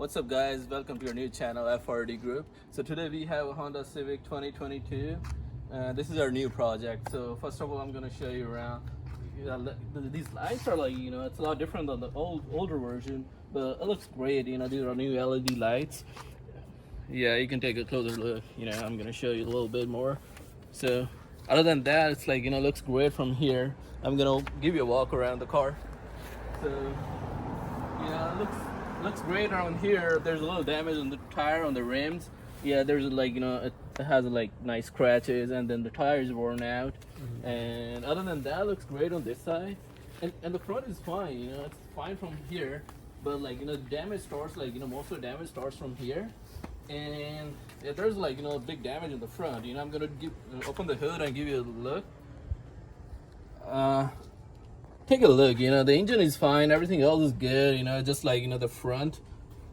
What's up guys, welcome to your new channel FRD Group. So today we have a Honda Civic 2022. This is our new project. So first of all, I'm going to show you around. These lights are like, it's a lot different than the older version, but it looks great. These are new LED lights. Yeah, you can take a closer look. I'm going to show you a little bit more. So other than that, it's like, looks great from here. I'm going to give you a walk around the car. So it looks great around here. There's a little damage on the tire, on the rims. Yeah, there's like, it has like nice scratches, and then the tire is worn out. And other than that, it looks great on this side. And the front is fine, it's fine from here. But like, damage starts, like, most of the damage starts from here. And yeah, there's like, big damage in the front. I'm gonna open the hood and give you a look. Take a look. The engine is fine, everything else is good. Just like, the front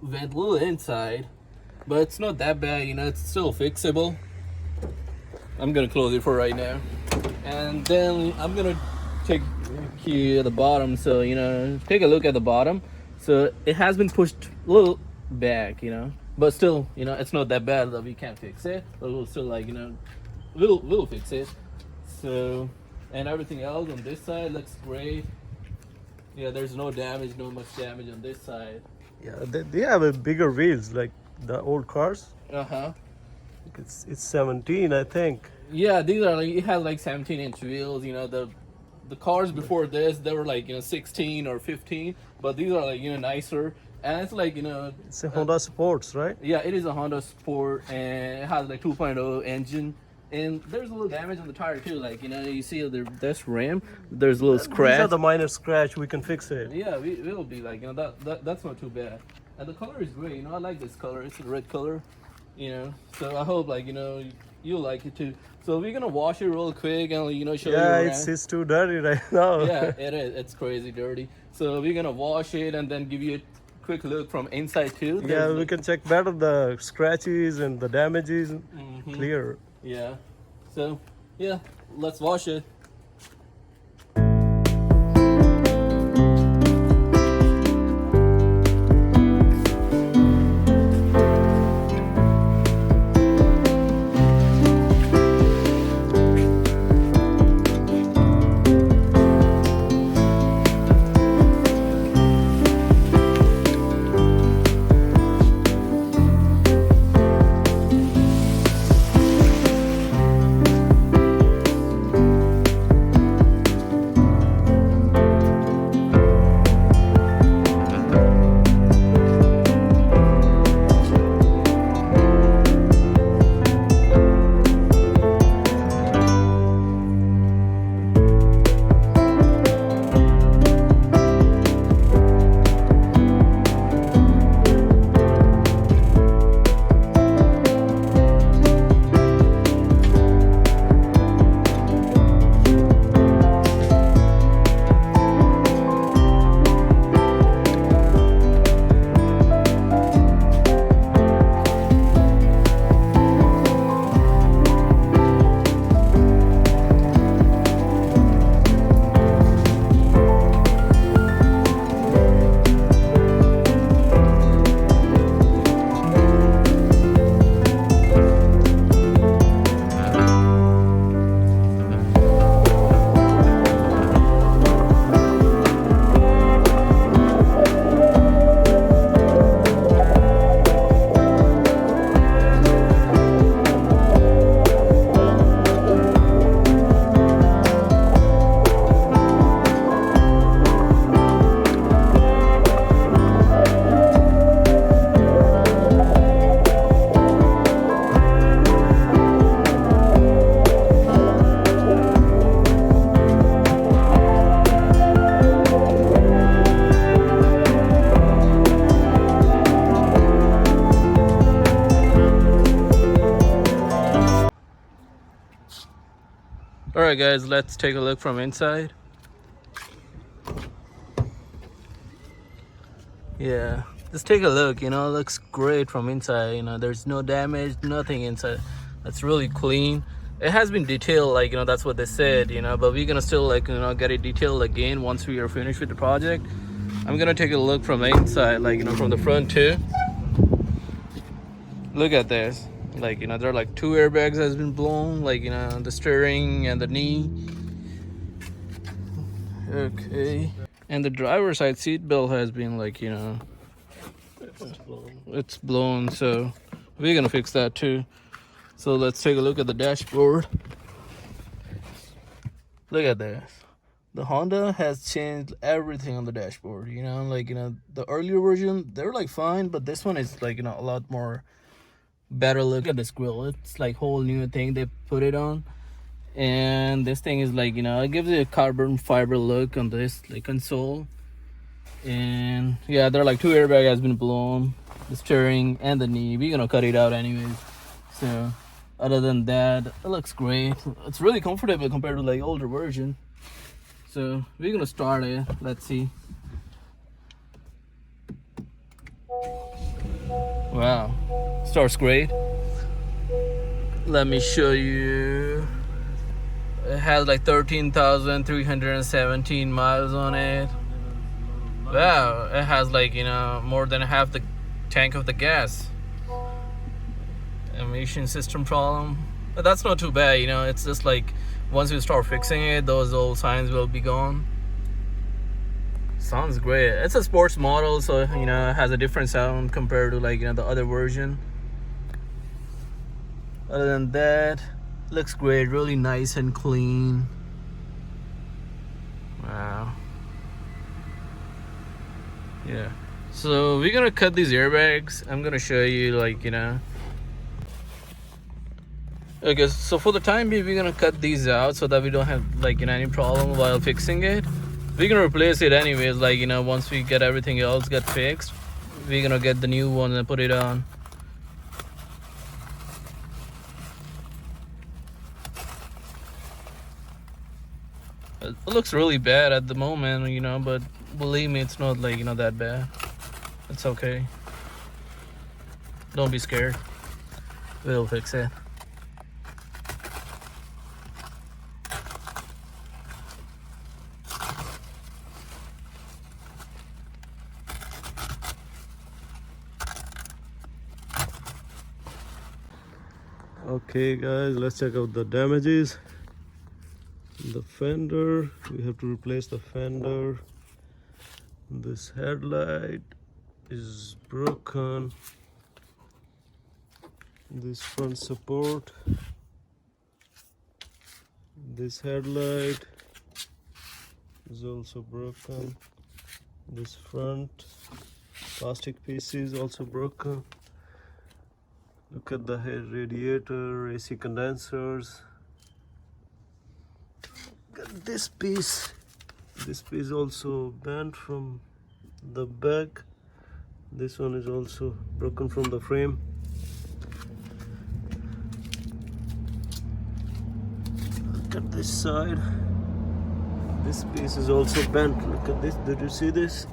went a little inside, but it's not that bad. It's still fixable. I'm gonna close it for right now, and then I'm gonna take you at the bottom. So take a look at the bottom. So it has been pushed a little back, but still, it's not that bad that we can't fix it, but we'll still, like, we'll fix it. So, and everything else on this side looks great. Yeah, there's no damage, no much damage on this side. Yeah, they have a bigger wheels like the old cars. It's 17, I think. Yeah, these are like, it has like 17-inch wheels. The cars before this, they were like 16 or 15, but these are like nicer. And it's like it's a Honda Sports, right? Yeah, it is a Honda Sport, and it has like 2.0 engine. And there's a little damage on the tire too, like you see this rim, there's a little scratch. These are the minor scratch, we can fix it. Yeah, we'll be like, that's not too bad. And the color is great, I like this color. It's a red color, so I hope, like, you'll like it too. So we're gonna wash it real quick and show you around. It's too dirty right now. Yeah, it is. It's crazy dirty. So we're gonna wash it and then give you a quick look from inside too. We can check better the scratches and the damages. Clear. Yeah. So yeah, let's wash it. Alright guys, let's take a look from inside. Yeah, just take a look, it looks great from inside. There's no damage, nothing inside. It's really clean. It has been detailed, like, that's what they said, but we're gonna still, like, get it detailed again once we are finished with the project. I'm gonna take a look from the inside, like, from the front too. Look at this. Like, there are like 2 airbags has been blown, like, the steering and the knee. Okay. And the driver's side seat belt has been like, it's blown, so we're gonna fix that too. So let's take a look at the dashboard. Look at this. The Honda has changed everything on the dashboard. Like, the earlier version, they were like fine, but this one is like, a lot more better look. Look at this grill. It's like whole new thing they put it on. And this thing is like, it gives you a carbon fiber look on this like console. And yeah, there are like 2 airbags has been blown, the steering and the knee. We're gonna cut it out anyways. So other than that, it looks great. It's really comfortable compared to like older version. So we're gonna start it. Let's see. Wow, starts great. Let me show you. It has like 13,317 miles on it. Wow, it has like, more than half the tank of the gas. Emission system problem. But that's not too bad, it's just like once you start fixing it, those old signs will be gone. Sounds great. It's a sports model, so it has a different sound compared to like, the other version. Other than that, looks great, really nice and clean. Wow. Yeah, so we're gonna cut these airbags. I'm gonna show you like, okay, so for the time being we're gonna cut these out so that we don't have like, any problem while fixing it. We're gonna replace it anyways, like, once we get everything else get fixed, we're gonna get the new one and put it on. It looks really bad at the moment, but believe me, it's not like, that bad. It's okay. Don't be scared. We'll fix it. Okay guys, let's check out the damages. The fender, we have to replace the fender. This headlight is broken. This front support, this headlight is also broken. This front plastic piece is also broken. Look at the head radiator, AC condensers. Look at this piece. This piece also bent from the back. This one is also broken from the frame. Look at this side. This piece is also bent. Look at this. Did you see this?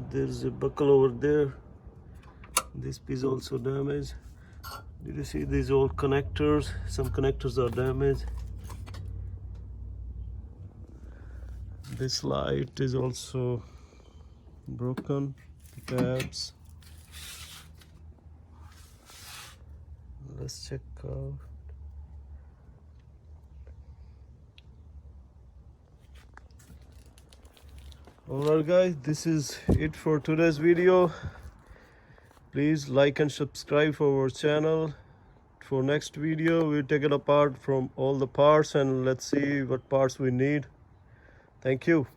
There's a buckle over there. This piece also damaged. Did you see these old connectors? Some connectors are damaged. This light is also broken. The tabs. Let's check out. Alright guys, this is it for today's video. Please like and subscribe for our channel. For next video, we'll take it apart from all the parts and let's see what parts we need. Thank you.